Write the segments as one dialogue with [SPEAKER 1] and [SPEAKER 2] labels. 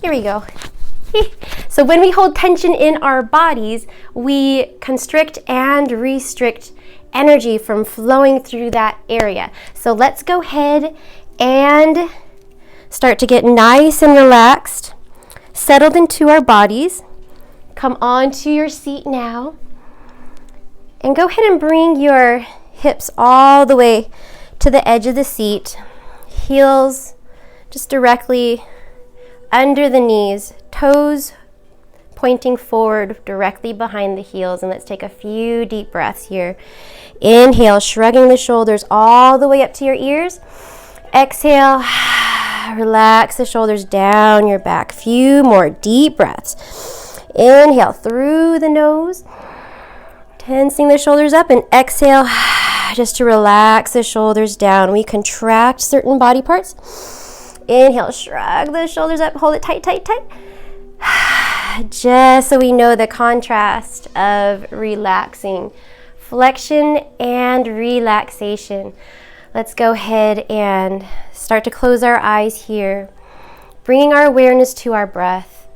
[SPEAKER 1] Here we go. So when we hold tension in our bodies, we constrict and restrict energy from flowing through that area. So let's go ahead and start to get nice and relaxed, settled into our bodies. Come onto your seat now. And go ahead and bring your hips all the way to the edge of the seat. Heels just directly under the knees, toes pointing forward directly behind the heels. And let's take a few deep breaths here. Inhale, shrugging the shoulders all the way up to your ears. Exhale, relax the shoulders down your back. Few more deep breaths. Inhale through the nose, tensing the shoulders up, and exhale just to relax the shoulders down. We contract certain body parts. Inhale, shrug the shoulders up, hold it tight, tight, tight. Just so we know the contrast of relaxing, flexion and relaxation. Let's go ahead and start to close our eyes here, bringing our awareness to our breath,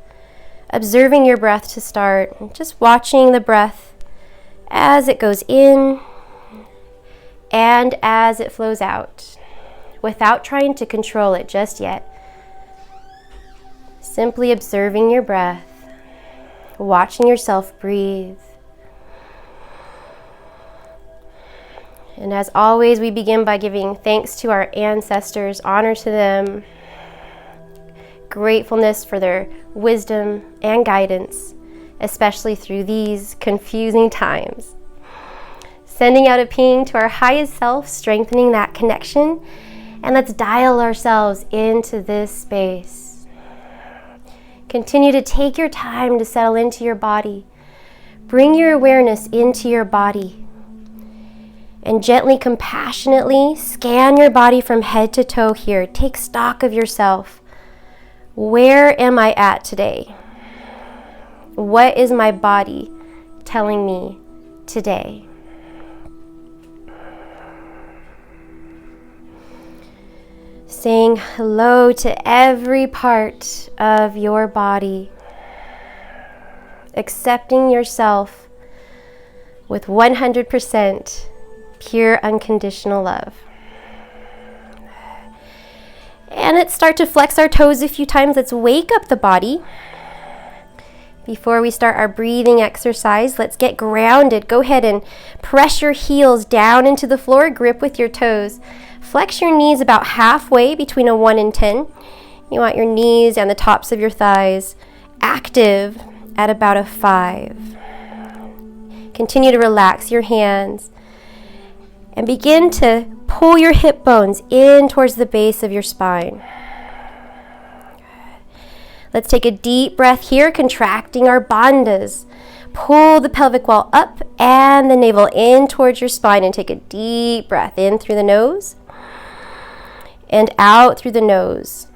[SPEAKER 1] observing your breath to start, just watching the breath as it goes in and as it flows out, without trying to control it just yet. Simply observing your breath, watching yourself breathe. And as always, we begin by giving thanks to our ancestors, honor to them, gratefulness for their wisdom and guidance, especially through these confusing times. Sending out a ping to our highest self, strengthening that connection, and let's dial ourselves into this space. Continue to take your time to settle into your body. Bring your awareness into your body. And gently, compassionately scan your body from head to toe here. Take stock of yourself. Where am I at today? What is my body telling me today? Saying hello to every part of your body. Accepting yourself with 100% pure unconditional love. And let's start to flex our toes a few times. Let's wake up the body. Before we start our breathing exercise, let's get grounded. Go ahead and press your heels down into the floor. Grip with your toes. Flex your knees about halfway between a 1 and 10. You want your knees and the tops of your thighs active at about a 5. Continue to relax your hands and begin to pull your hip bones in towards the base of your spine. Let's take a deep breath here, contracting our bandhas. Pull the pelvic wall up and the navel in towards your spine, and take a deep breath in through the nose and out through the nose.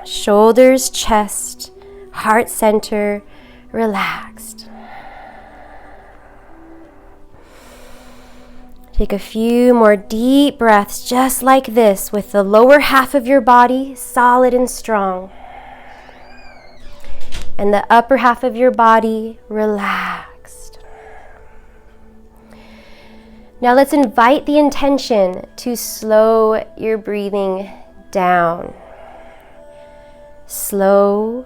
[SPEAKER 1] Shoulders, chest, heart center, relaxed. Take a few more deep breaths just like this, with the lower half of your body solid and strong, and the upper half of your body relaxed. Now let's invite the intention to slow your breathing down. Slow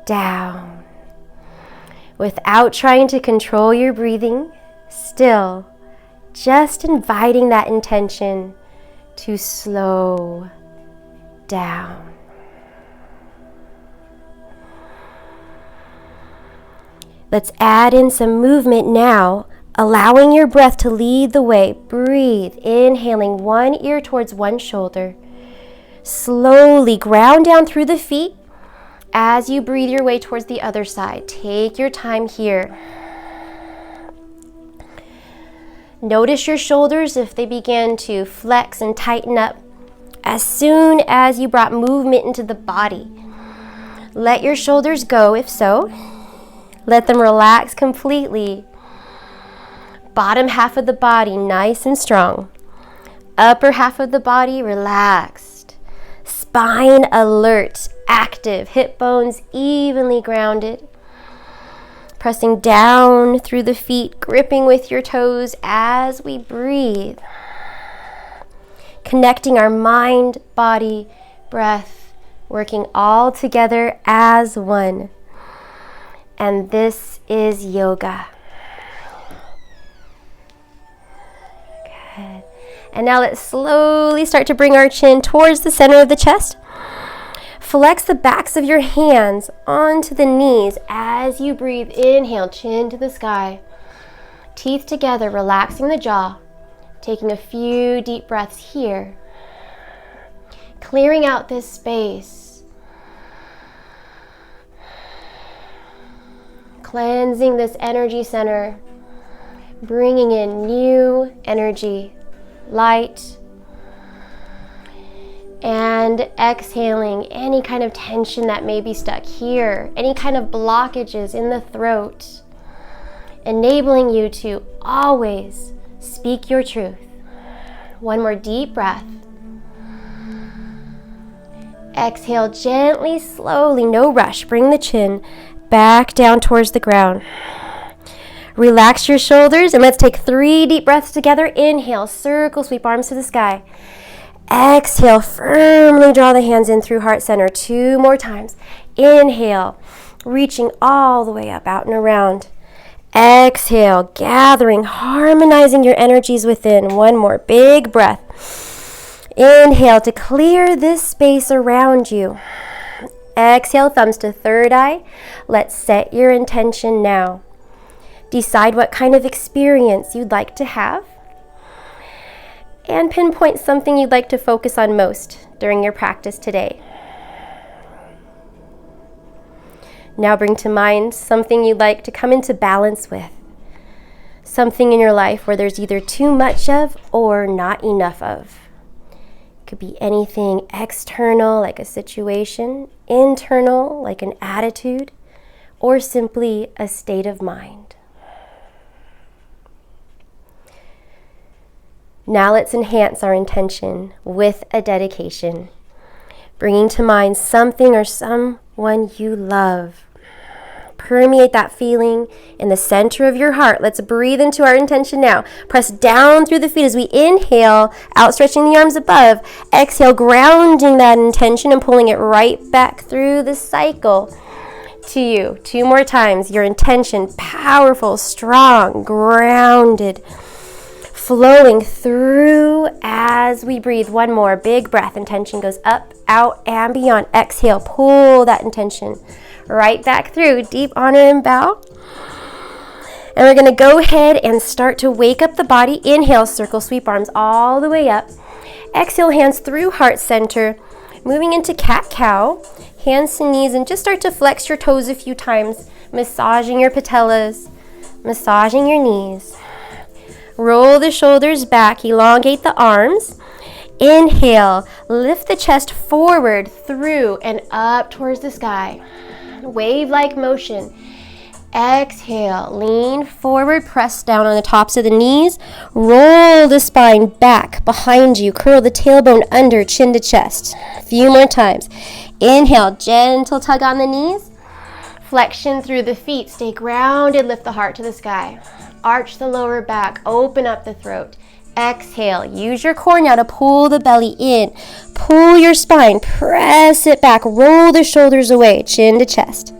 [SPEAKER 1] down. Without trying to control your breathing, still just inviting that intention to slow down. Let's add in some movement now, allowing your breath to lead the way. Breathe, inhaling one ear towards one shoulder. Slowly ground down through the feet as you breathe your way towards the other side. Take your time here. Notice your shoulders if they begin to flex and tighten up as soon as you brought movement into the body. Let your shoulders go if so. Let them relax completely. Bottom half of the body nice and strong. Upper half of the body relaxed. Spine alert active. Hip bones evenly grounded. Pressing down through the feet, gripping with your toes as we breathe. Connecting our mind, body, breath, working all together as one. And this is yoga. Good. And now let's slowly start to bring our chin towards the center of the chest. Flex the backs of your hands onto the knees as you breathe. Inhale, chin to the sky. Teeth together, relaxing the jaw. Taking a few deep breaths here. Clearing out this space. Cleansing this energy center. Bringing in new energy, light. And exhaling any kind of tension that may be stuck here, any kind of blockages in the throat, enabling you to always speak your truth. One more deep breath. Exhale gently, slowly, no rush. Bring the chin back down towards the ground. Relax your shoulders and let's take 3 deep breaths together. Inhale, circle, sweep arms to the sky. Exhale, firmly draw the hands in through heart center. 2 more times. Inhale, reaching all the way up, out and around. Exhale, gathering, harmonizing your energies within. 1 more big breath. Inhale to clear this space around you. Exhale, thumbs to third eye. Let's set your intention now. Decide what kind of experience you'd like to have. And pinpoint something you'd like to focus on most during your practice today. Now bring to mind something you'd like to come into balance with. Something in your life where there's either too much of or not enough of. It could be anything external, like a situation, internal, like an attitude, or simply a state of mind. Now let's enhance our intention with a dedication, bringing to mind something or someone you love. Permeate that feeling in the center of your heart. Let's breathe into our intention now. Press down through the feet as we inhale, outstretching the arms above. Exhale, grounding that intention and pulling it right back through the cycle to you. 2 more times. Your intention, powerful, strong, grounded, flowing through as we breathe. 1 more big breath. Intention goes up, out, and beyond. Exhale, pull that intention right back through. Deep honor and bow. And we're going to go ahead and start to wake up the body. Inhale, circle, sweep arms all the way up. Exhale, hands through heart center. Moving into cat-cow. Hands to knees, and just start to flex your toes a few times. Massaging your patellas. Massaging your knees. Roll the shoulders back, elongate the arms. Inhale, lift the chest forward, through, and up towards the sky. Wave-like motion. Exhale, lean forward, press down on the tops of the knees. Roll the spine back behind you. Curl the tailbone under, chin to chest. A few more times. Inhale, gentle tug on the knees. Flexion through the feet. Stay grounded, lift the heart to the sky. Arch the lower back, open up the throat. Exhale, use your core now to pull the belly in. Pull your spine, press it back, roll the shoulders away, chin to chest.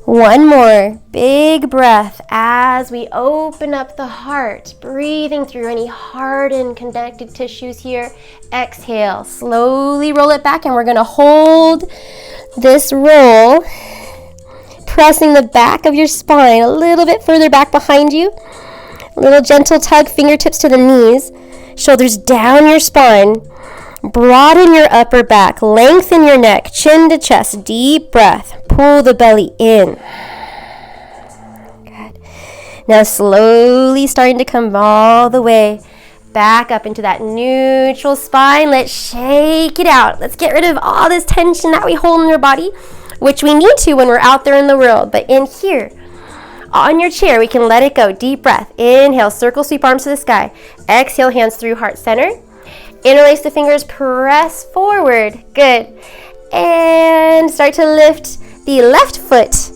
[SPEAKER 1] 1 more big breath as we open up the heart, breathing through any hardened connective tissues here. Exhale, slowly roll it back, and we're going to hold this roll, pressing the back of your spine a little bit further back behind you. A little gentle tug, fingertips to the knees, shoulders down your spine. Broaden your upper back, lengthen your neck, chin to chest, deep breath. Pull the belly in. Good. Now slowly starting to come all the way back up into that neutral spine. Let's shake it out. Let's get rid of all this tension that we hold in our body, which we need to when we're out there in the world. But in here, on your chair, we can let it go. Deep breath. Inhale, circle, sweep arms to the sky. Exhale, hands through heart center. Interlace the fingers, press forward. Good. And start to lift the left foot.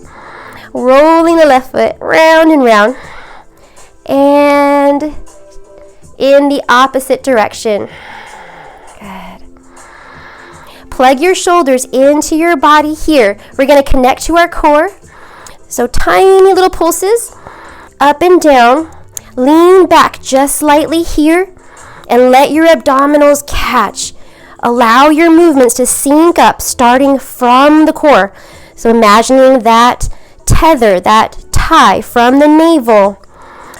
[SPEAKER 1] Rolling the left foot round and round. And in the opposite direction. Good. Plug your shoulders into your body here. We're going to connect to our core. So tiny little pulses, up and down. Lean back just slightly here and let your abdominals catch. Allow your movements to sync up, starting from the core. So imagining that tether, that tie from the navel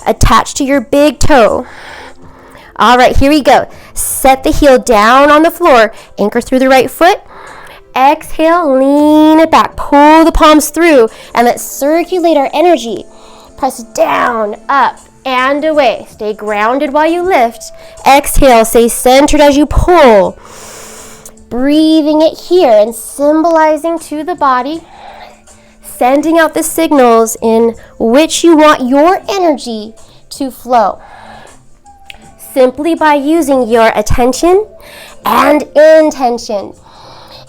[SPEAKER 1] attached to your big toe. All right, here we go. Set the heel down on the floor. Anchor through the right foot. Exhale, lean it back. Pull the palms through and let's circulate our energy. Press down, up, and away. Stay grounded while you lift. Exhale, stay centered as you pull. Breathing it here and symbolizing to the body, sending out the signals in which you want your energy to flow. Simply by using your attention and intention,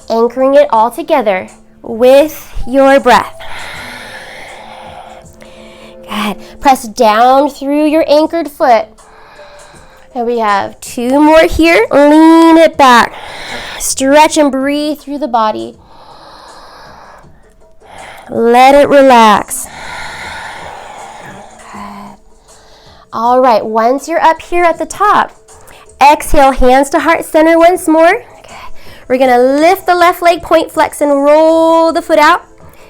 [SPEAKER 1] anchoring it all together with your breath. Good. Press down through your anchored foot. And we have 2 more here. Lean it back. Stretch and breathe through the body. Let it relax. All right, once you're up here at the top, exhale, hands to heart center once more. We're going to lift the left leg, point flex, and roll the foot out.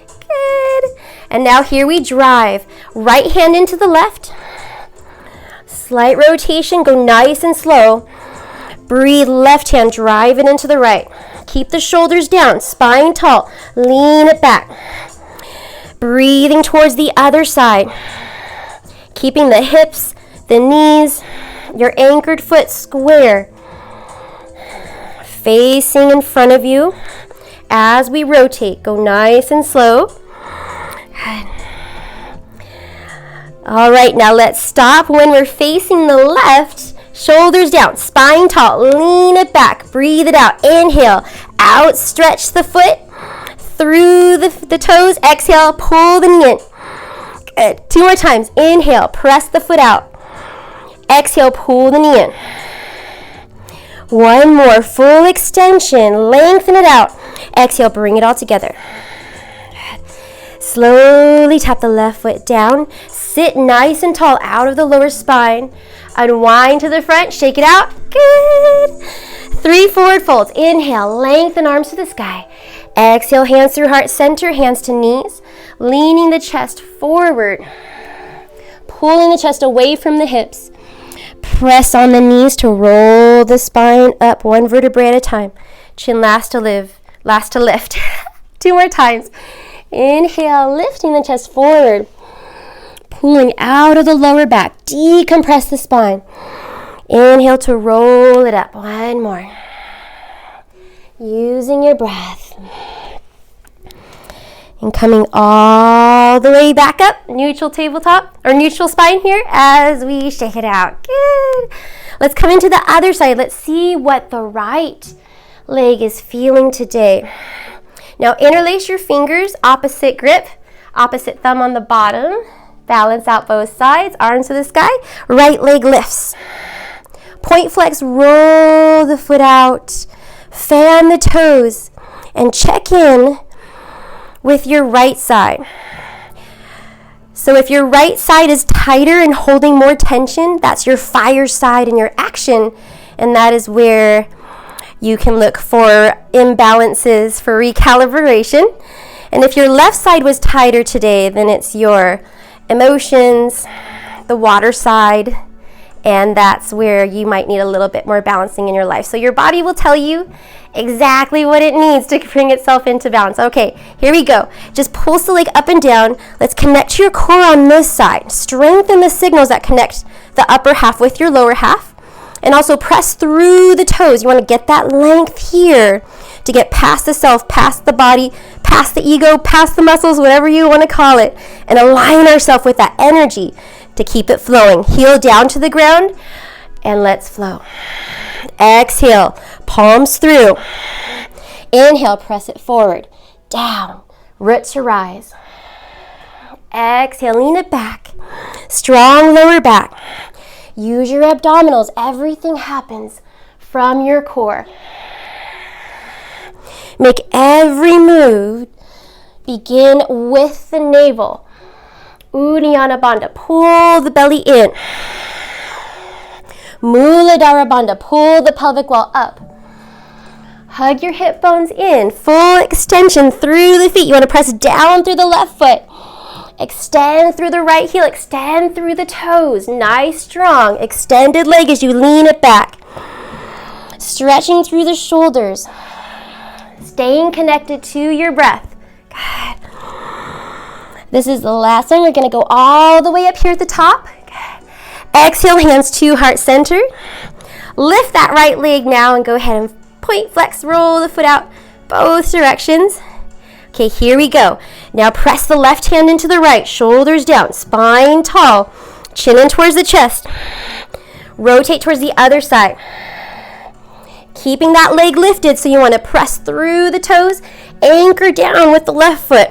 [SPEAKER 1] Good. And now here we drive. Right hand into the left. Slight rotation, go nice and slow. Breathe, left hand, drive it into the right. Keep the shoulders down, spine tall. Lean it back. Breathing towards the other side. Keeping the hips, the knees, your anchored foot square. Facing in front of you as we rotate. Go nice and slow. Good. All right, now let's stop when we're facing the left. Shoulders down, spine tall. Lean it back. Breathe it out. Inhale. Outstretch the foot through the toes. Exhale. Pull the knee in. Good. 2 more times. Inhale. Press the foot out. Exhale. Pull the knee in. 1 more. Full extension. Lengthen it out. Exhale. Bring it all together. Slowly tap the left foot down. Sit nice and tall out of the lower spine. Unwind to the front. Shake it out. Good. 3 forward folds. Inhale. Lengthen arms to the sky. Exhale. Hands through heart center. Hands to knees. Leaning the chest forward. Pulling the chest away from the hips. Press on the knees to roll the spine up 1 vertebrae at a time. Chin last to lift. 2 more times. Inhale, lifting the chest forward. Pulling out of the lower back. Decompress the spine. Inhale to roll it up. 1 more. Using your breath. And coming all the way back up. Neutral tabletop, or neutral spine here as we shake it out. Good. Let's come into the other side. Let's see what the right leg is feeling today. Now interlace your fingers, opposite grip, opposite thumb on the bottom. Balance out both sides, arms to the sky. Right leg lifts. Point flex, roll the foot out. Fan the toes and check in with your right side. So if your right side is tighter and holding more tension, that's your fire side and your action, and that is where you can look for imbalances for recalibration. And if your left side was tighter today, then it's your emotions, the water side, and that's where you might need a little bit more balancing in your life. So your body will tell you exactly what it needs to bring itself into balance. Okay, here we go. Just pulse the leg up and down. Let's connect to your core on this side. Strengthen the signals that connect the upper half with your lower half. And also press through the toes. You want to get that length here to get past the self, past the body, past the ego, past the muscles, whatever you want to call it, and align ourselves with that energy to keep it flowing. Heel down to the ground, and let's flow. Exhale, palms through. Inhale, press it forward, down, root to rise. Exhale, lean it back. Strong lower back. Use your abdominals. Everything happens from your core. Make every move begin with the navel. Uddiyana Bandha, pull the belly in. Muladhara Bandha, pull the pelvic wall up. Hug your hip bones in, full extension through the feet. You want to press down through the left foot. Extend through the right heel, extend through the toes. Nice, strong, extended leg as you lean it back. Stretching through the shoulders. Staying connected to your breath. Good. This is the last one. You're going to go all the way up here at the top. Good. Exhale, hands to heart center. Lift that right leg now and go ahead and point, flex, roll the foot out both directions. Okay, here we go. Now press the left hand into the right, shoulders down, spine tall, chin in towards the chest. Rotate towards the other side. Keeping that leg lifted, so you want to press through the toes, anchor down with the left foot.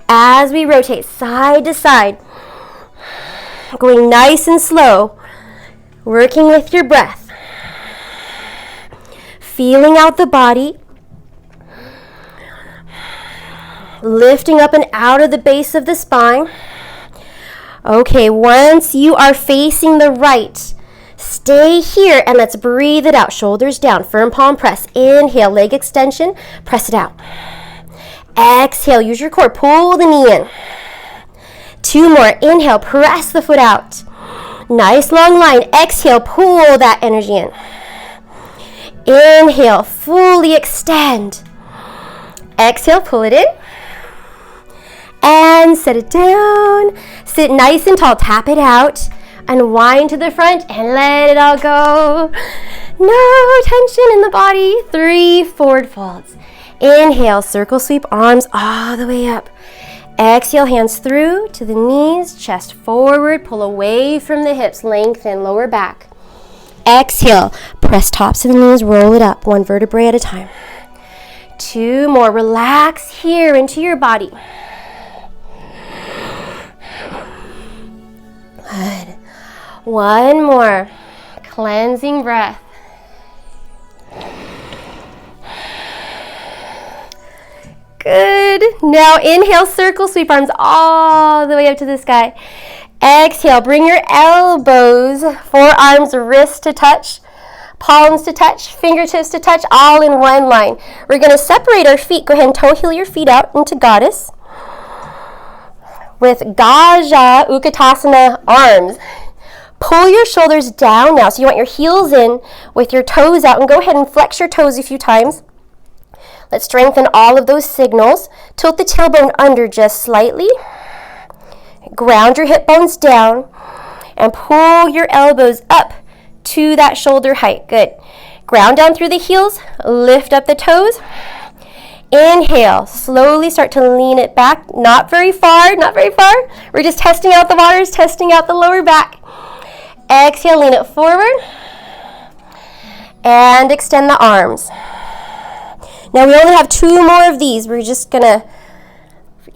[SPEAKER 1] As we rotate side to side, going nice and slow, working with your breath. Feeling out the body. Lifting up and out of the base of the spine. Okay, once you are facing the right, stay here and let's breathe it out. Shoulders down, firm palm press. Inhale, leg extension, press it out. Exhale, use your core, pull the knee in. 2 more, inhale, press the foot out. Nice long line. Exhale, pull that energy in. Inhale, fully extend. Exhale, pull it in. And set it down. Sit nice and tall. Tap it out. Unwind to the front and let it all go. No tension in the body. 3 forward folds. Inhale, circle sweep, arms all the way up. Exhale, hands through to the knees, chest forward, pull away from the hips, lengthen lower back. Exhale, press tops of the knees, roll it up, 1 vertebrae at a time. 2 more, relax here into your body. Good. 1 more, cleansing breath. Good. Now inhale, circle sweep, arms all the way up to the sky. Exhale, bring your elbows, forearms, wrists to touch, palms to touch, fingertips to touch, all in one line. We're going to separate our feet. Go ahead and toe heel your feet out into goddess. With Gaja Utkatasana arms. Pull your shoulders down now. So you want your heels in with your toes out, and go ahead and flex your toes a few times. Let's strengthen all of those signals. Tilt the tailbone under just slightly. Ground your hip bones down and pull your elbows up to that shoulder height. Good. Ground down through the heels. Lift up the toes. Inhale. Slowly start to lean it back. Not very far, not very far. We're just testing out the waters, testing out the lower back. Exhale, lean it forward. And extend the arms. Now we only have 2 more of these. We're just gonna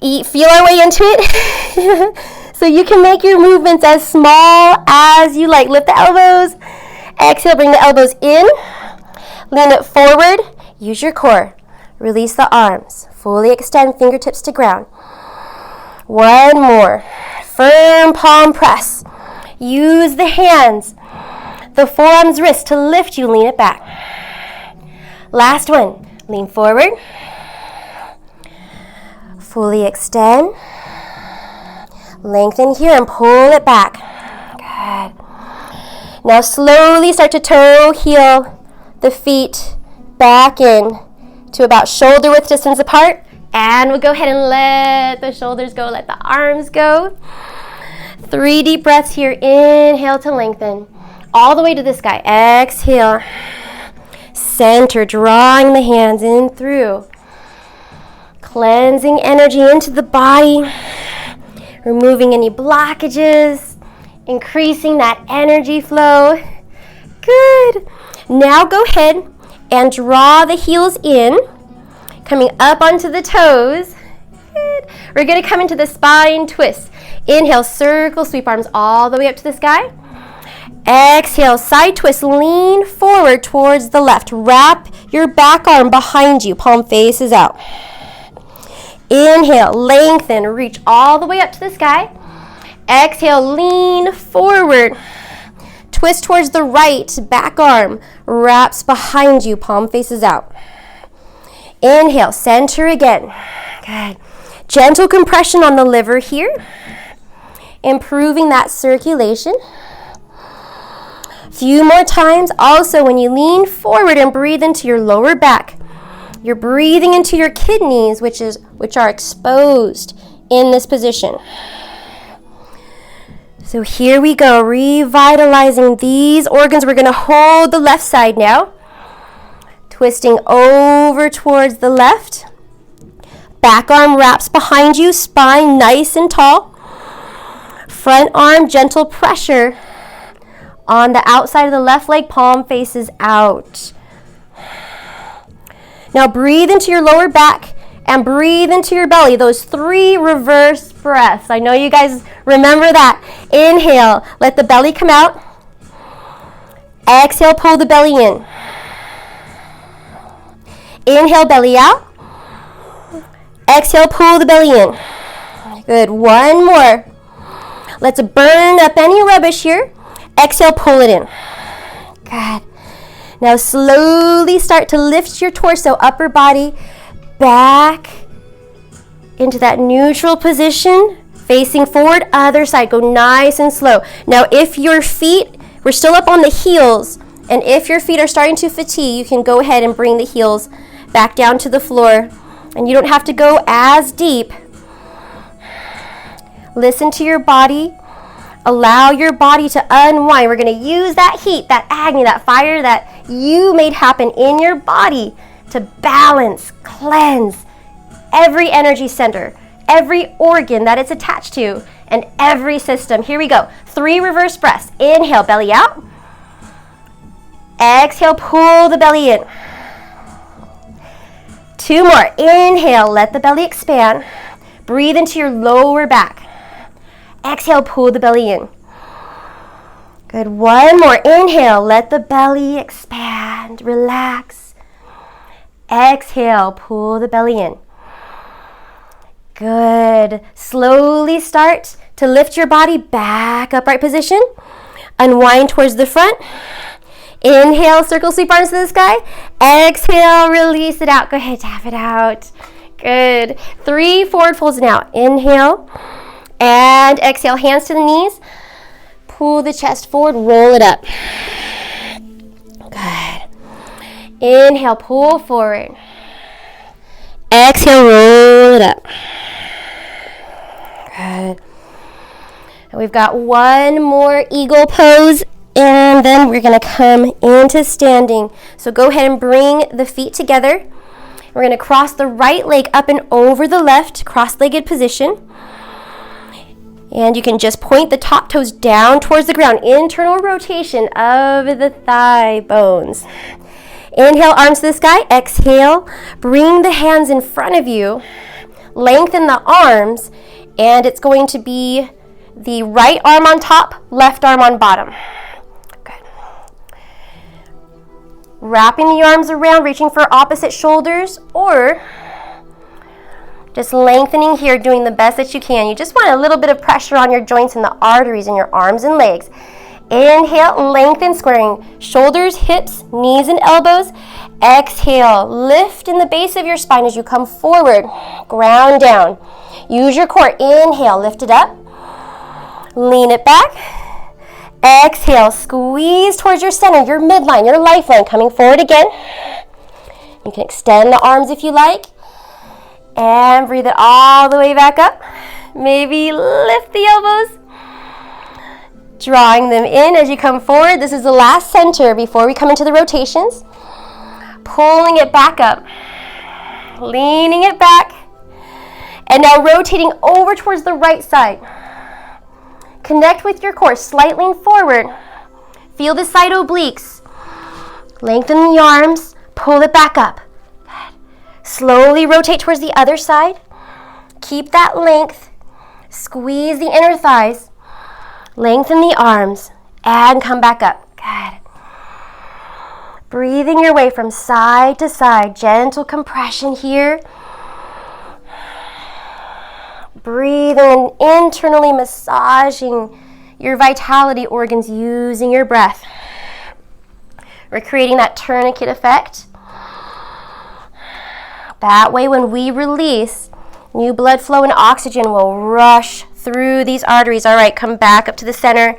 [SPEAKER 1] feel our way into it. So you can make your movements as small as you like. Lift the elbows. Exhale, bring the elbows in. Lean it forward. Use your core. Release the arms. Fully extend, fingertips to ground. 1 more. Firm palm press. Use the hands, the forearms, wrists to lift you. Lean it back. Last one. Lean forward. Fully extend. Lengthen here and pull it back. Good. Now slowly start to toe heel the feet back in to about shoulder width distance apart. And we'll go ahead and let the shoulders go, let the arms go. 3 deep breaths here. Inhale to lengthen all the way to the sky. Exhale. Center, drawing the hands in through. Cleansing energy into the body. Removing any blockages. Increasing that energy flow. Good. Now go ahead and draw the heels in, coming up onto the toes. Good. We're going to come into the spine twist. Inhale, circle, sweep arms all the way up to the sky. Exhale, side twist, lean forward towards the left. Wrap your back arm behind you, palm faces out. Inhale, lengthen, reach all the way up to the sky. Exhale, lean forward. Twist towards the right, back arm wraps behind you, palm faces out. Inhale, center again. Good. Gentle compression on the liver here, improving that circulation. Few more times. Also, when you lean forward and breathe into your lower back, you're breathing into your kidneys, which are exposed in this position. So here we go, revitalizing these organs. We're going to hold the left side now, twisting over towards the left. Back arm wraps behind you, spine nice and tall. Front arm, gentle pressure on the outside of the left leg, palm faces out. Now breathe into your lower back and breathe into your belly. Those 3 reverse breaths. I know you guys remember that. Inhale, let the belly come out. Exhale, pull the belly in. Inhale, belly out. Exhale, pull the belly in. Good. One more. Let's burn up any rubbish here. Exhale, pull it in. Good. Now slowly start to lift your torso, upper body back into that neutral position, facing forward, other side. Go nice and slow. Now if your feet, we're still up on the heels, and if your feet are starting to fatigue, you can go ahead and bring the heels back down to the floor, and you don't have to go as deep. Listen to your body. Allow your body to unwind. We're going to use that heat, that agony, that fire that you made happen in your body to balance, cleanse every energy center, every organ that it's attached to, and every system. Here we go. 3 reverse breaths. Inhale, belly out. Exhale, pull the belly in. 2 more. Inhale, let the belly expand. Breathe into your lower back. Exhale, pull the belly in. Good. 1 more. Inhale, let the belly expand. Relax. Exhale, pull the belly in. Good. Slowly start to lift your body back, upright position. Unwind towards the front. Inhale, circle, sweep arms to the sky. Exhale, release it out. Go ahead, tap it out. Good. 3 forward folds now. Inhale. And exhale, hands to the knees. Pull the chest forward, roll it up. Good. Inhale, pull forward. Exhale, roll it up. Good. And we've got 1 more eagle pose, and then we're going to come into standing. So go ahead and bring the feet together. We're going to cross the right leg up and over the left, cross-legged position. And you can just point the top toes down towards the ground. Internal rotation of the thigh bones. Inhale, arms to the sky. Exhale, bring the hands in front of you. Lengthen the arms, and it's going to be the right arm on top, left arm on bottom. Good. Wrapping the arms around, reaching for opposite shoulders, or just lengthening here, doing the best that you can. You just want a little bit of pressure on your joints and the arteries in your arms and legs. Inhale, lengthen, squaring shoulders, hips, knees, and elbows. Exhale, lift in the base of your spine as you come forward. Ground down. Use your core. Inhale, lift it up. Lean it back. Exhale, squeeze towards your center, your midline, your lifeline. Coming forward again. You can extend the arms if you like. And breathe it all the way back up. Maybe lift the elbows. Drawing them in as you come forward. This is the last center before we come into the rotations. Pulling it back up. Leaning it back. And now rotating over towards the right side. Connect with your core. Slight lean forward. Feel the side obliques. Lengthen the arms. Pull it back up. Good. Slowly rotate towards the other side. Keep that length. Squeeze the inner thighs. Lengthen the arms. And come back up. Good. Breathing your way from side to side. Gentle compression here. Breathing and internally massaging your vitality organs using your breath. We're creating that tourniquet effect. That way when we release, new blood flow and oxygen will rush through these arteries. All right, come back up to the center.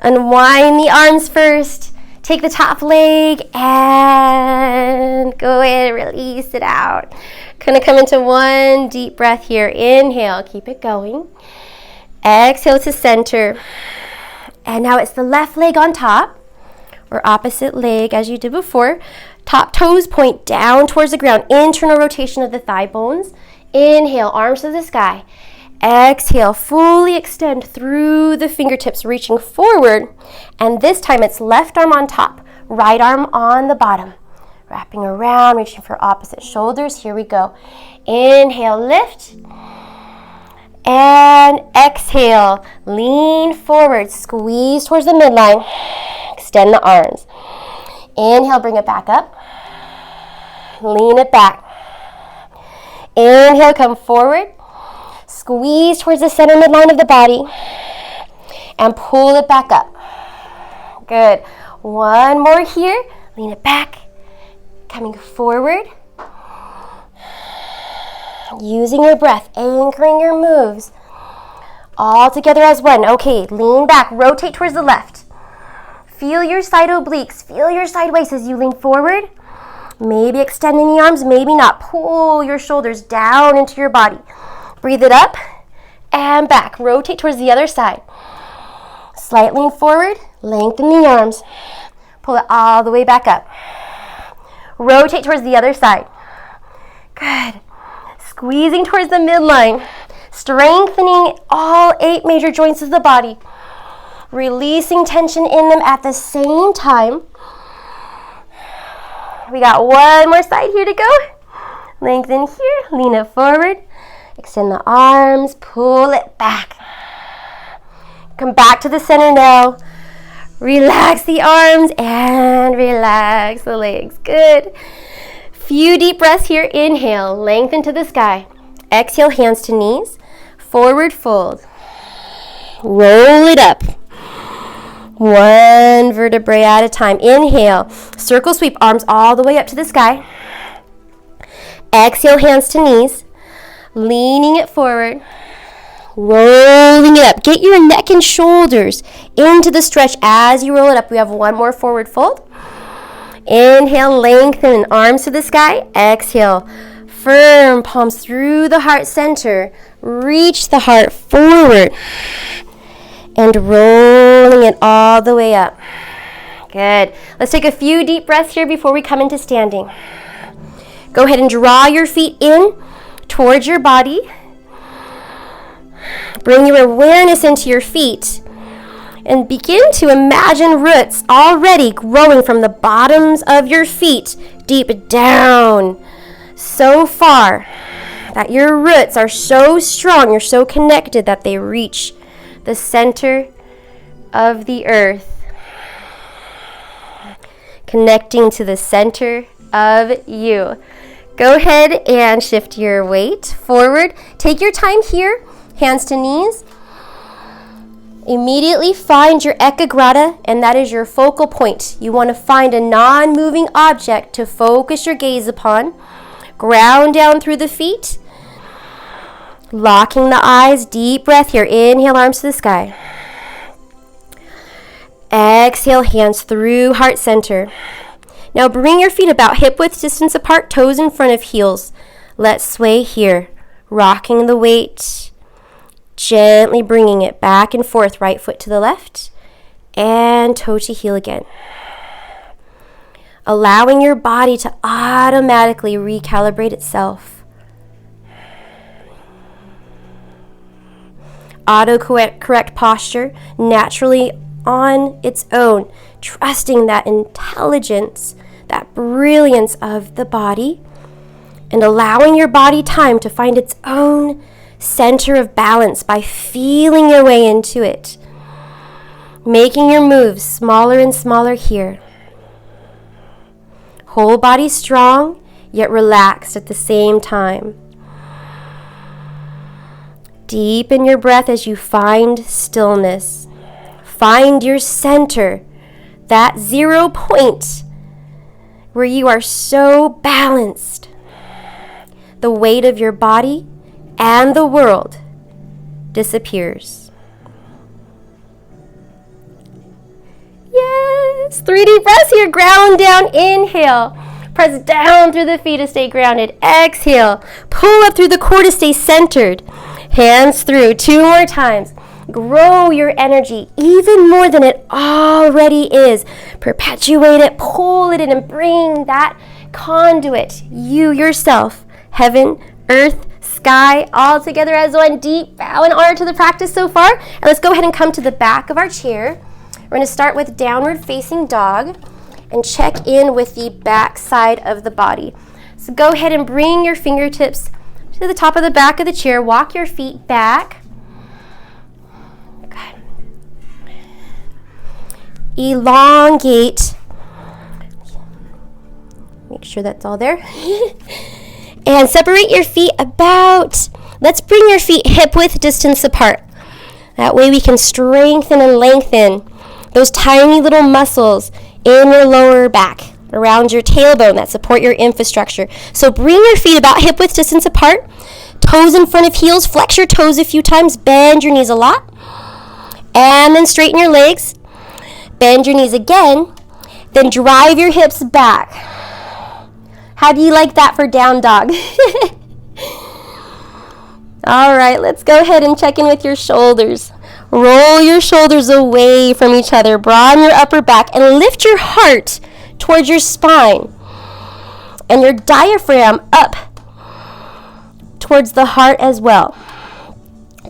[SPEAKER 1] Unwind the arms first. Take the top leg and go ahead and release it out. Gonna come into one deep breath here. Inhale, keep it going. Exhale to center. And now it's the left leg on top, or opposite leg as you did before. Top toes point down towards the ground. Internal rotation of the thigh bones. Inhale, arms to the sky. Exhale, fully extend through the fingertips, reaching forward. And this time it's left arm on top, right arm on the bottom. Wrapping around, reaching for opposite shoulders. Here we go. Inhale, lift. And exhale, lean forward, squeeze towards the midline. Extend the arms. Inhale, bring it back up. Lean it back. Inhale, come forward. Squeeze towards the center midline of the body. And pull it back up. Good. One more here. Lean it back. Coming forward. Using your breath, anchoring your moves. All together as one. Okay, lean back, rotate towards the left. Feel your side obliques, feel your side waist as you lean forward. Maybe extending the arms, maybe not. Pull your shoulders down into your body. Breathe it up and back. Rotate towards the other side. Slight lean forward, lengthen the arms. Pull it all the way back up. Rotate towards the other side. Good. Squeezing towards the midline. Strengthening all 8 major joints of the body. Releasing tension in them at the same time. We got one more side here to go. Lengthen here, lean it forward. Extend the arms, pull it back. Come back to the center now. Relax the arms and relax the legs. Good. Few deep breaths here. Inhale, lengthen to the sky. Exhale, hands to knees. Forward fold. Roll it up. One vertebrae at a time. Inhale, circle sweep, arms all the way up to the sky. Exhale, hands to knees. Leaning it forward. Rolling it up. Get your neck and shoulders into the stretch as you roll it up. We have one more forward fold. Inhale, lengthen, arms to the sky. Exhale, firm, palms through the heart center. Reach the heart forward. And rolling it all the way up. Good. Let's take a few deep breaths here before we come into standing. Go ahead and draw your feet in towards your body. Bring your awareness into your feet. And begin to imagine roots already growing from the bottoms of your feet deep down so far that your roots are so strong, you're so connected that they reach the center of the earth. Connecting to the center of you. Go ahead and shift your weight forward. Take your time here, hands to knees. Immediately find your ekagrata, and that is your focal point. You want to find a non-moving object to focus your gaze upon. Ground down through the feet. Locking the eyes, deep breath here. Inhale, arms to the sky. Exhale, hands through heart center. Now bring your feet about hip-width distance apart, toes in front of heels. Let's sway here. Rocking the weight. Gently bringing it back and forth, right foot to the left, and toe to heel again. Allowing your body to automatically recalibrate itself. Auto-correct posture, naturally on its own, trusting that intelligence that brilliance of the body, and allowing your body time to find its own center of balance by feeling your way into it. Making your moves smaller and smaller here. Whole body strong, yet relaxed at the same time. Deepen your breath as you find stillness. Find your center, that 0 point where you are so balanced. The weight of your body and the world disappears. Yes, 3 deep breaths here. Ground down, inhale. Press down through the feet to stay grounded. Exhale, pull up through the core to stay centered. Hands through, 2 more times. Grow your energy even more than it already is. Perpetuate it, pull it in, and bring that conduit, you yourself, heaven, earth, sky, all together as one. Deep bow and honor to the practice so far. And let's go ahead and come to the back of our chair. We're going to start with downward facing dog and check in with the back side of the body. So go ahead and bring your fingertips to the top of the back of the chair. Walk your feet back. Okay. Elongate. Make sure that's all there. And separate your feet about, let's bring your feet hip width distance apart. That way we can strengthen and lengthen those tiny little muscles in your lower back, around your tailbone that support your infrastructure. So bring your feet about hip width distance apart, toes in front of heels, flex your toes a few times, bend your knees a lot, and then straighten your legs, bend your knees again, then drive your hips back. How do you like that for down dog? All right, let's go ahead and check in with your shoulders. Roll your shoulders away from each other, broaden your upper back, and lift your heart towards your spine and your diaphragm up towards the heart as well.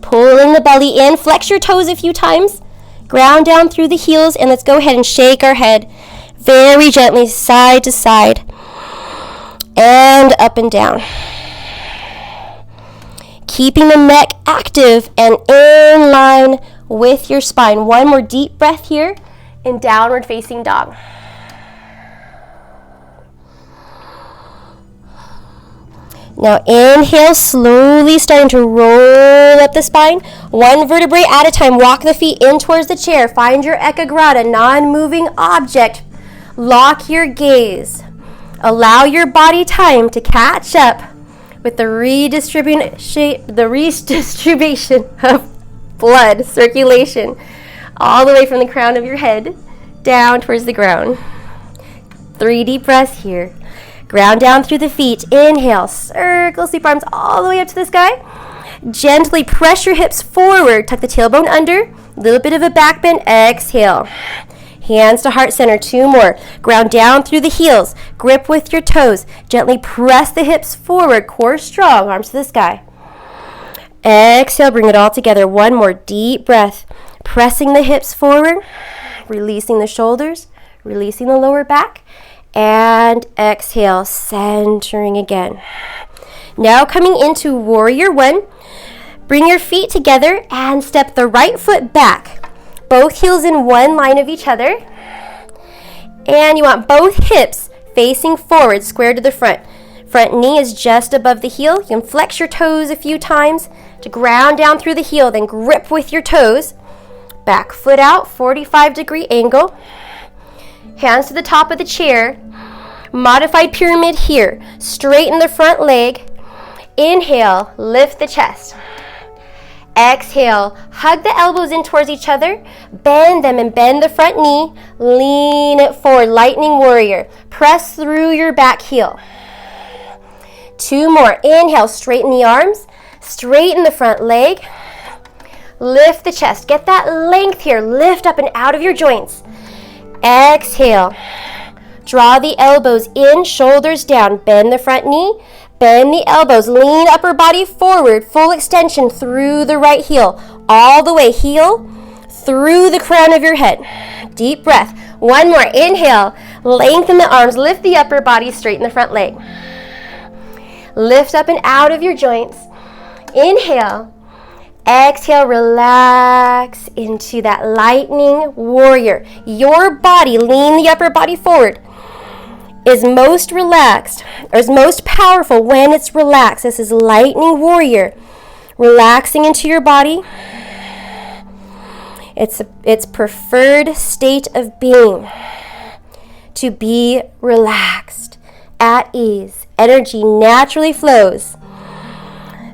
[SPEAKER 1] Pulling the belly in, flex your toes a few times, ground down through the heels, and let's go ahead and shake our head very gently side to side and up and down. Keeping the neck active and in line with your spine. One more deep breath here in downward facing dog. Now inhale, slowly starting to roll up the spine. 1 vertebrae at a time. Walk the feet in towards the chair. Find your ekagrata, non-moving object. Lock your gaze. Allow your body time to catch up with the redistribution of blood circulation all the way from the crown of your head down towards the ground. 3 deep breaths here. Ground down through the feet. Inhale, circle, sweep arms all the way up to the sky. Gently press your hips forward. Tuck the tailbone under. A little bit of a back bend. Exhale. Hands to heart center. 2 more. Ground down through the heels. Grip with your toes. Gently press the hips forward. Core strong. Arms to the sky. Exhale. Bring it all together. 1 more deep breath. Pressing the hips forward. Releasing the shoulders. Releasing the lower back. And exhale. Centering again. Now coming into warrior 1. Bring your feet together and step the right foot back. Both heels in one line of each other. And you want both hips facing forward, square to the front. Front knee is just above the heel. You can flex your toes a few times to ground down through the heel, then grip with your toes. Back foot out, 45-degree angle. Hands to the top of the chair. Modified pyramid here. Straighten the front leg. Inhale, lift the chest. Exhale, hug the elbows in towards each other, bend them and bend the front knee, lean it forward, lightning warrior. Press through your back heel. 2 more, inhale, straighten the arms, straighten the front leg, lift the chest, get that length here, lift up and out of your joints. Exhale, draw the elbows in, shoulders down, bend the front knee, bend the elbows, lean upper body forward, full extension through the right heel, all the way, heel through the crown of your head. Deep breath. 1 more, inhale, Lengthen the arms, lift the upper body, straighten the front leg. Lift up and out of your joints. Inhale. Exhale, relax into that lightning warrior. Your body, lean the upper body forward, is most relaxed, or is most powerful when it's relaxed. This is lightning warrior. Relaxing into your body. It's preferred state of being to be relaxed, at ease. Energy naturally flows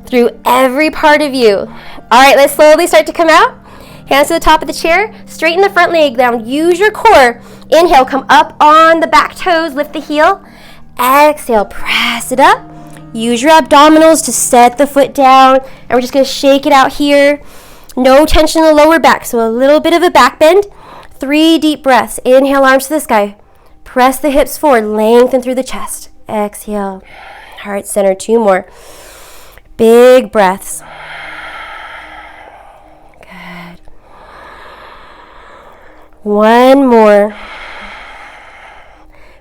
[SPEAKER 1] through every part of you. All right, let's slowly start to come out. Hands to the top of the chair. Straighten the front leg down. Use your core. Inhale, come up on the back toes. Lift the heel. Exhale, press it up. Use your abdominals to set the foot down. And we're just going to shake it out here. No tension in the lower back, so a little bit of a back bend. 3 deep breaths. Inhale, arms to the sky. Press the hips forward. Lengthen through the chest. Exhale. Heart center. 2 more. Big breaths. Good. 1 more.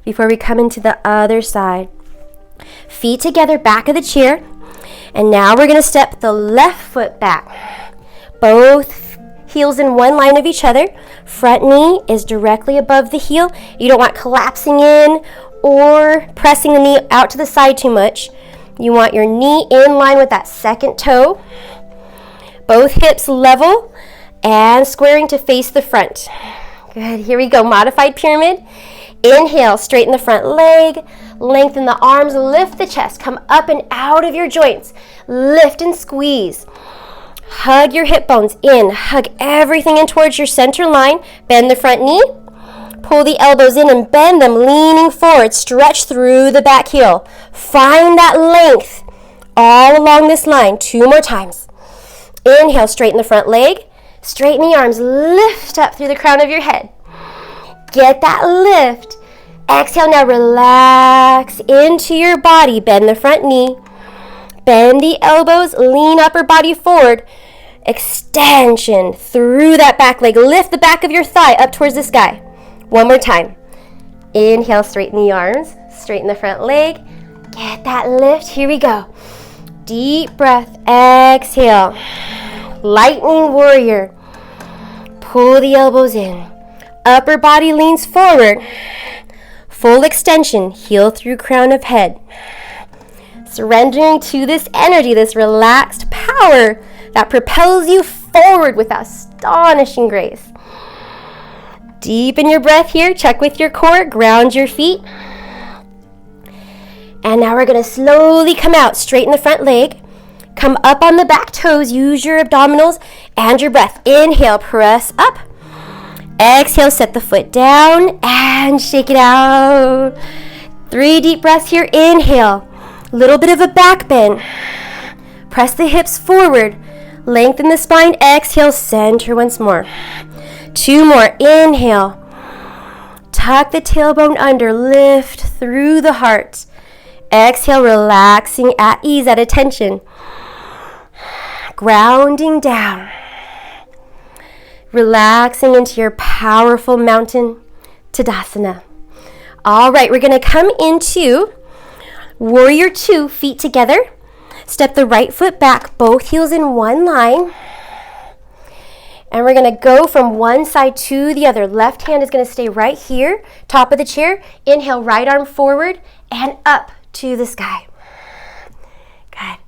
[SPEAKER 1] Before we come into the other side. Feet together, back of the chair. And now we're going to step the left foot back. Both heels in one line of each other. Front knee is directly above the heel. You don't want collapsing in or pressing the knee out to the side too much. You want your knee in line with that second toe. Both hips level and squaring to face the front. Good. Here we go. Modified pyramid. Inhale, straighten the front leg. Lengthen the arms. Lift the chest. Come up and out of your joints. Lift and squeeze. Hug your hip bones in. Hug everything in towards your center line. Bend the front knee. Pull the elbows in and bend them, leaning forward. Stretch through the back heel. Find that length all along this line. 2 more times. Inhale, straighten the front leg. Straighten the arms. Lift up through the crown of your head. Get that lift. Exhale, now relax into your body. Bend the front knee. Bend the elbows, lean upper body forward. Extension through that back leg. Lift the back of your thigh up towards the sky. 1 more time. Inhale, straighten the arms, straighten the front leg. Get that lift. Here we go. Deep breath. Exhale. Lightning warrior. Pull the elbows in. Upper body leans forward. Full extension. Heel through crown of head. Surrendering to this energy, this relaxed power that propels you forward with astonishing grace. Deepen your breath here. Check with your core. Ground your feet. And now we're going to slowly come out. Straighten the front leg. Come up on the back toes. Use your abdominals and your breath. Inhale, press up. Exhale, set the foot down and shake it out. 3 deep breaths here. Inhale. Little bit of a back bend. Press the hips forward. Lengthen the spine. Exhale, center once more. 2 more. Inhale. Tuck the tailbone under. Lift through the heart. Exhale, relaxing at ease, at attention. Grounding down. Relaxing into your powerful mountain Tadasana. All right, we're going to come into Warrior 2, feet together. Step the right foot back, both heels in one line. And we're going to go from one side to the other. Left hand is going to stay right here, top of the chair. Inhale, right arm forward and up to the sky. Good.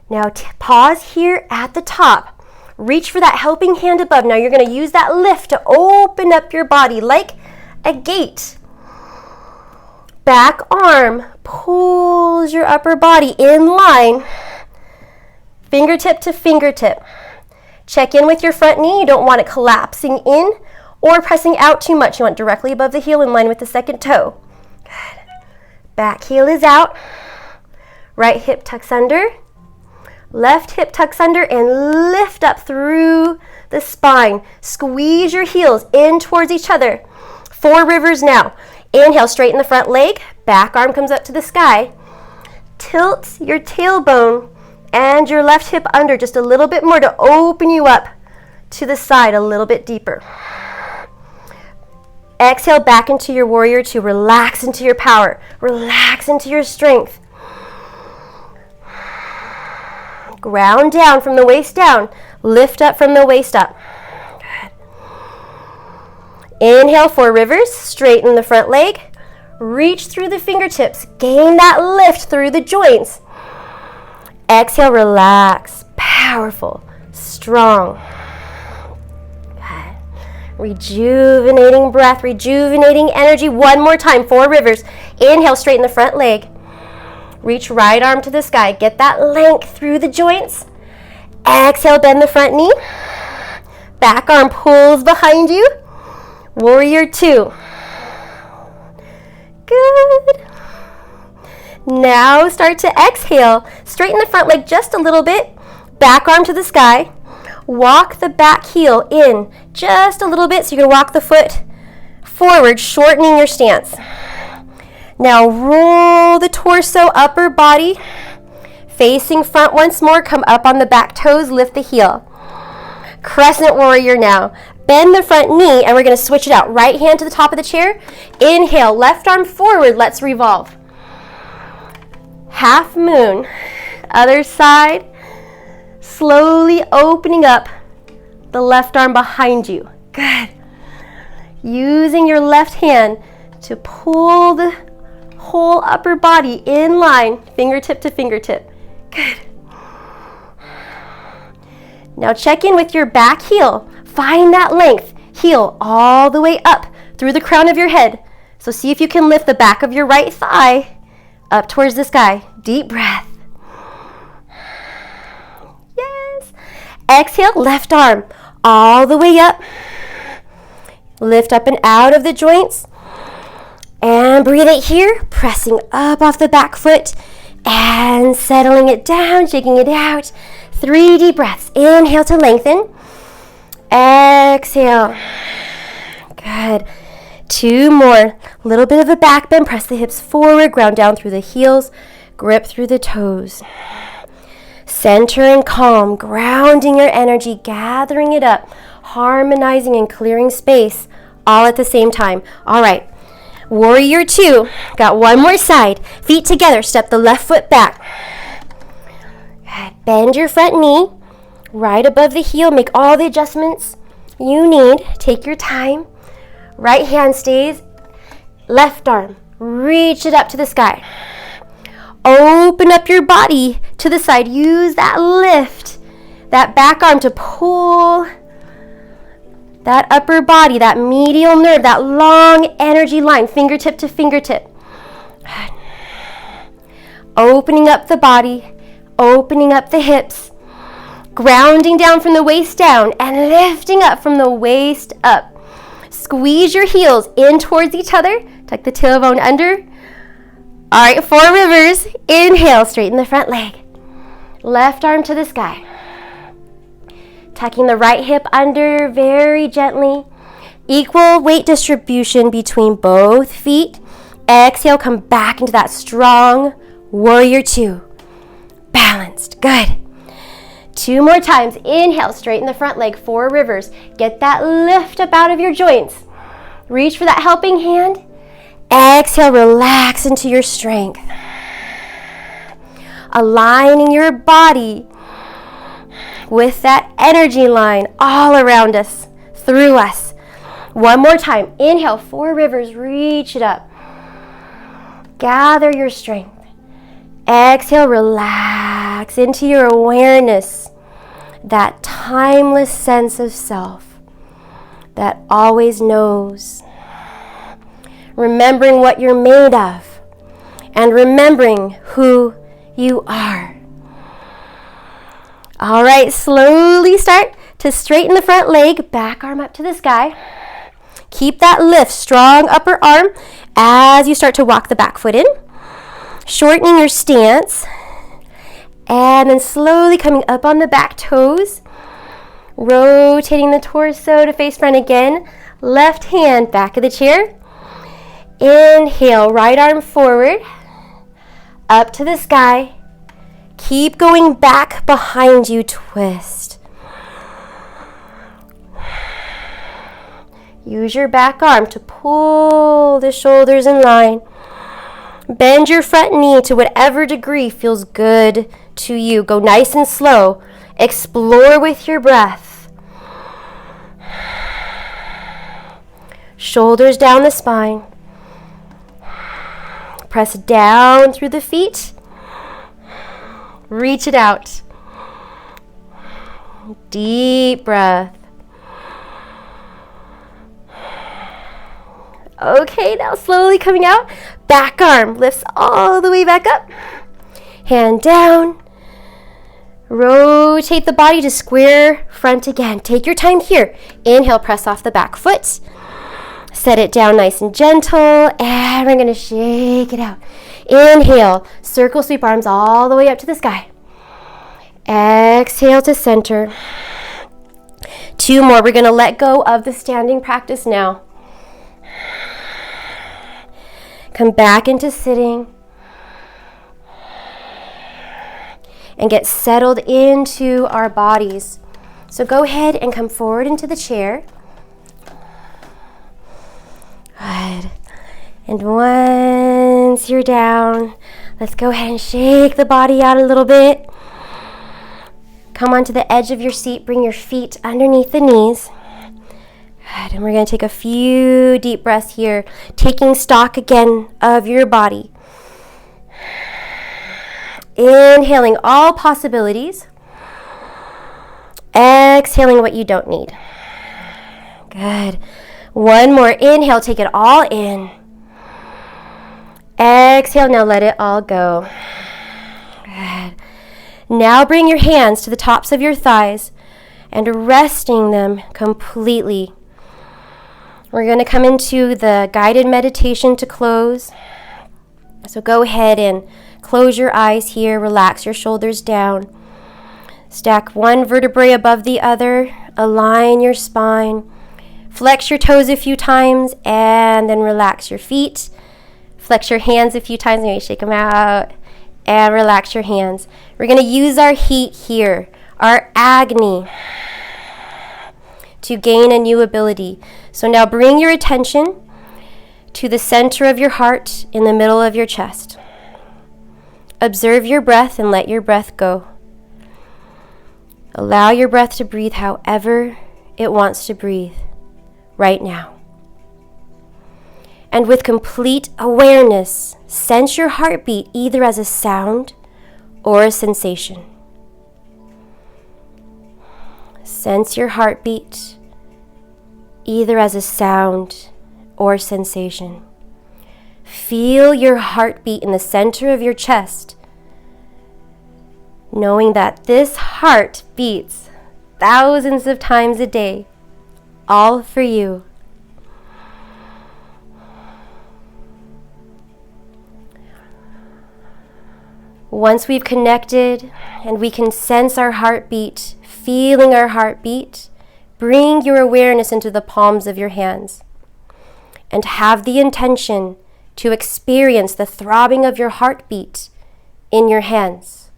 [SPEAKER 1] Now pause here at the top. Reach for that helping hand above. Now you're going to use that lift to open up your body like a gate. Back arm pulls your upper body in line, fingertip to fingertip. Check in with your front knee. You don't want it collapsing in or pressing out too much. You want directly above the heel in line with the second toe. Good. Back heel is out. Right hip tucks under. Left hip tucks under and lift up through the spine. Squeeze your heels in towards each other. 4 rivers now. Inhale, straighten the front leg. Back arm comes up to the sky. Tilt your tailbone and your left hip under just a little bit more to open you up to the side a little bit deeper. Exhale back into your warrior two. Relax into your power. Relax into your strength. Ground down from the waist down. Lift up from the waist up. Good. Inhale, 4 rivers. Straighten the front leg. Reach through the fingertips. Gain that lift through the joints. Exhale, relax. Powerful. Strong. Good. Rejuvenating breath. Rejuvenating energy. One more time. 4 rivers. Inhale, straighten the front leg. Reach right arm to the sky. Get that length through the joints. Exhale, bend the front knee. Back arm pulls behind you. Warrior two. Good. Now start to exhale. Straighten the front leg just a little bit. Back arm to the sky. Walk the back heel in just a little bit so you can walk the foot forward, shortening your stance. Now roll the torso, upper body, facing front once more. Come up on the back toes, lift the heel. Crescent warrior now. Bend the front knee and we're going to switch it out. Right hand to the top of the chair. Inhale, left arm forward. Let's revolve. Half moon. Other side. Slowly opening up the left arm behind you. Good. Using your left hand to pull the whole upper body in line, fingertip to fingertip. Good. Now check in with your back heel. Find that length. Heel all the way up through the crown of your head. So see if you can lift the back of your right thigh up towards the sky. Deep breath. Yes. Exhale, left arm all the way up. Lift up and out of the joints. And breathe it here, pressing up off the back foot and settling it down, shaking it out. 3 deep breaths. Inhale to lengthen. Exhale. Good. 2 more. A little bit of a back bend. Press the hips forward, ground down through the heels, grip through the toes. Center and calm, grounding your energy, gathering it up, harmonizing and clearing space all at the same time. All right. Warrior two. Got one more side. Feet together. Step the left foot back. Good. Bend your front knee right above the heel. Make all the adjustments you need. Take your time. Right hand stays. Left arm. Reach it up to the sky. Open up your body to the side. Use that lift. That back arm to pull that upper body, that medial nerve, that long energy line, fingertip to fingertip. Opening up the body, opening up the hips, grounding down from the waist down and lifting up from the waist up. Squeeze your heels in towards each other. Tuck the tailbone under. All right, 4 rivers. Inhale, straighten the front leg. Left arm to the sky. Tucking the right hip under very gently. Equal weight distribution between both feet. Exhale, come back into that strong warrior two. Balanced. Good. 2 more times. Inhale, straighten the front leg. 4 rivers. Get that lift up out of your joints. Reach for that helping hand. Exhale, relax into your strength. Aligning your body with that energy line all around us, through us. 1 more time. Inhale, 4 rivers, reach it up. Gather your strength. Exhale, relax into your awareness. That timeless sense of self that always knows. Remembering what you're made of and remembering who you are. All right, slowly start to straighten the front leg, back arm up to the sky. Keep that lift, strong upper arm as you start to walk the back foot in. Shortening your stance. And then slowly coming up on the back toes. Rotating the torso to face front again. Left hand back of the chair. Inhale, right arm forward. Up to the sky. Keep going back behind you, twist. Use your back arm to pull the shoulders in line. Bend your front knee to whatever degree feels good to you. Go nice and slow. Explore with your breath. Shoulders down the spine. Press down through the feet. Reach it out. Deep breath. Okay, now slowly coming out. Back arm lifts all the way back up. Hand down. Rotate the body to square front again. Take your time here. Inhale, press off the back foot. Set it down nice and gentle. And we're going to shake it out. Inhale, circle sweep arms all the way up to the sky. Exhale to center. 2 more. We're going to let go of the standing practice now. Come back into sitting. And get settled into our bodies. So go ahead and come forward into the chair. Good. And once you're down, let's go ahead and shake the body out a little bit. Come onto the edge of your seat. Bring your feet underneath the knees. Good. And we're going to take a few deep breaths here, taking stock again of your body. Inhaling all possibilities. Exhaling what you don't need. Good. One more. Inhale, take it all in. Exhale, now let it all go. Good. Now bring your hands to the tops of your thighs and resting them completely. We're going to come into the guided meditation to close. So go ahead and close your eyes here. Relax your shoulders down. Stack one vertebrae above the other. Align your spine. Flex your toes a few times and then relax your feet. Flex your hands a few times. Maybe shake them out and relax your hands. We're going to use our heat here, our agni, to gain a new ability. So now bring your attention to the center of your heart in the middle of your chest. Observe your breath and let your breath go. Allow your breath to breathe however it wants to breathe right now. And with complete awareness, sense your heartbeat either as a sound or a sensation. Sense your heartbeat either as a sound or sensation. Feel your heartbeat in the center of your chest, knowing that this heart beats thousands of times a day, all for you. Once we've connected and we can sense our heartbeat, feeling our heartbeat, bring your awareness into the palms of your hands and have the intention to experience the throbbing of your heartbeat in your hands.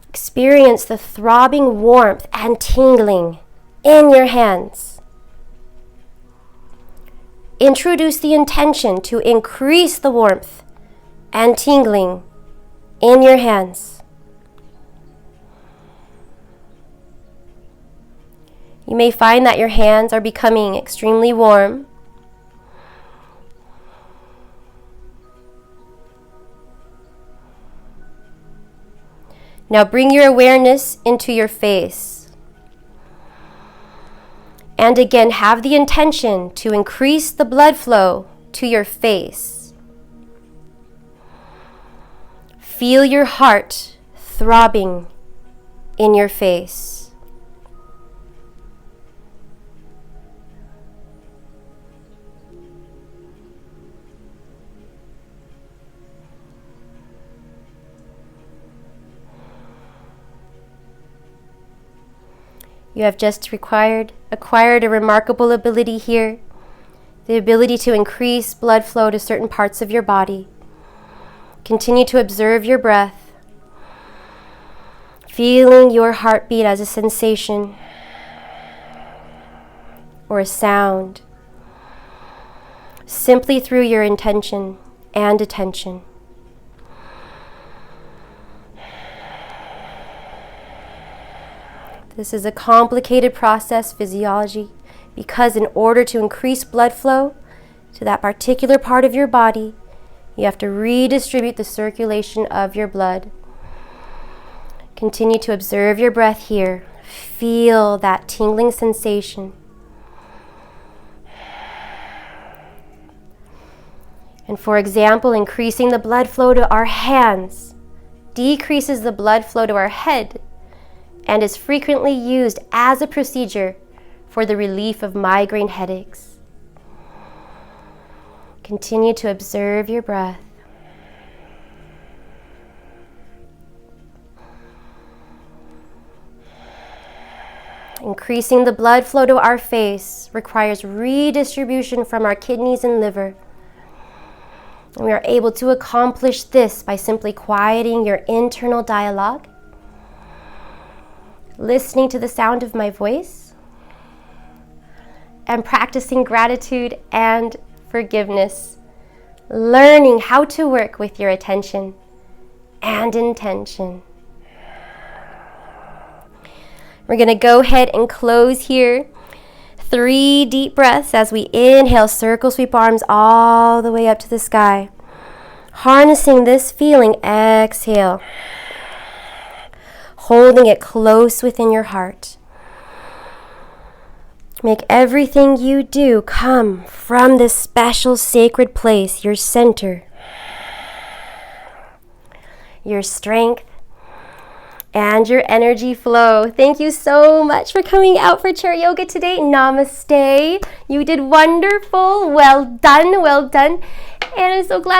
[SPEAKER 1] Experience the throbbing warmth and tingling in your hands. Introduce the intention to increase the warmth and tingling in your hands. You may find that your hands are becoming extremely warm. Now bring your awareness into your face. And again, have the intention to increase the blood flow to your face. Feel your heart throbbing in your face. You have just acquired a remarkable ability here, the ability to increase blood flow to certain parts of your body. Continue to observe your breath, feeling your heartbeat as a sensation. or a sound, simply through your intention and attention. This is a complicated process, physiology, because in order to increase blood flow to that particular part of your body, you have to redistribute the circulation of your blood. Continue to observe your breath here. Feel that tingling sensation. And for example, increasing the blood flow to our hands decreases the blood flow to our head and is frequently used as a procedure for the relief of migraine headaches. Continue to observe your breath. Increasing the blood flow to our face requires redistribution from our kidneys and liver. And we are able to accomplish this by simply quieting your internal dialogue, listening to the sound of my voice, and practicing gratitude and forgiveness, learning how to work with your attention and intention. We're going to go ahead and close here. 3 deep breaths as we inhale, circle, sweep arms all the way up to the sky. Harnessing this feeling, exhale. Holding it close within your heart. Make everything you do come from this special sacred place, your center, your strength, and your energy flow. Thank you so much for coming out for chair yoga today. Namaste. You did wonderful. Well done, well done. And I'm so glad that